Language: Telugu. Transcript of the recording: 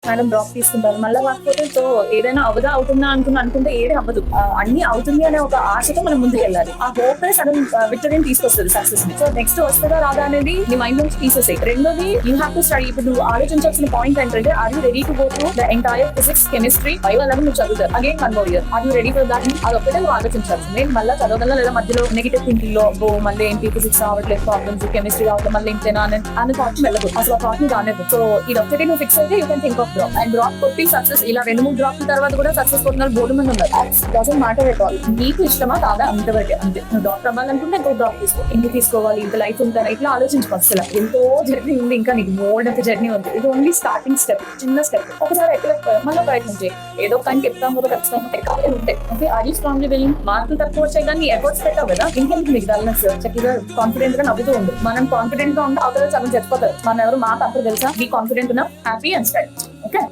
మేడం డ్రాప్ తీసుకుంటారు, మళ్ళీ కాకపోతే సో ఏదైనా అవదా అవుతుందా అనుకుంటే ఏది అవ్వదు. అన్ని అవుతుంది అనే ఒక ఆశతో మనం ముందుకు వెళ్ళాలి. ఆ హోప్ సడన్ విక్టరీని తీసుకొస్తుంది సక్సెస్ ని. సో నెక్స్ట్ వస్తుందా రాదా అనేది నీ మైండ్ నుంచి తీసేసాయి. రెండోది యూ హ్యావ్ టు స్టడీ. ఇప్పుడు నువ్వు ఆలోచించాల్సిన పాయింట్ ఏంటంటే are you ready to go through the entire physics chemistry bio ఎలాగో నువ్వు చదువుతారు again 1 more year. Are you ready for that? అది ఒక్కటే నువ్వు ఆలోచించాల్సి. నేను మళ్ళీ చదవగల లేదా మధ్యలో నెగిటివ్ థింకింగ్ లో మళ్ళీ ఏంటి ఫిజిక్స్ రావట్లేదు, ప్రాబ్లమ్స్ కెమిస్ట్రీ రావట్లేదు, మళ్ళీ ఇంతేనా అనే థాట్ వెళ్ళదు. అసలు ఆ థాట్ ని రాలేదు. సో ఇది ఒక్కటి నువ్వు ఫిక్స్ అయితే you can think of drop. And drop కొట్టి సక్సెస్ ఇలా 2-3 డ్రాప్ తర్వాత కూడా సక్సెస్ కొట్టిన బోర్డు మంది ఉన్నారు. Doesn't matter at all. నీకు ఇష్టమా కాదా అంతవరకే అంతే. నువ్వు డాక్టర్ అవ్వాలనుకుంటే ఇంకో డ్రాప్ తీసుకో. ఎన్ని తీసుకోవాలి, ఇంత లైఫ్ ఉంటాను ఇట్లా ఆలోచించు. అసలు ఎంతో జర్నీ ఉంది, ఇంకా నీకు మోల్డ్ అంత జర్నీ ఉంది. ఇది ఓన్లీ స్టార్టింగ్ స్టెప్, చిన్న స్టెప్. ఒకసారి ఎక్కడ మళ్ళీ ప్రయత్నం చేయి. ఏదో టైంకి చెప్తాం కూడా ఖచ్చితంగా ఎక్కాలి ఉంటాయి. ఓకే, అది స్ట్రాంగ్లీ విల్లింగ్. మార్కులు తక్కువ వచ్చాయి కానీ ఎఫర్ట్స్ పెట్టావు కదా, ఇంకా మీకు డల్నెస్. చక్కగా కాన్ఫిడెంట్ గా నవ్వుతూ ఉంది. మనం కాన్ఫిడెంట్ గా ఉంటే అవతల సగం చచ్చిపోతారు. మనం ఎవరు మాట అప్పుడు తెలుసా? బీ కాన్ఫిడెంట్ ఉన్నా హ్యాపీ అండ్ స్టడీ. ఓకే.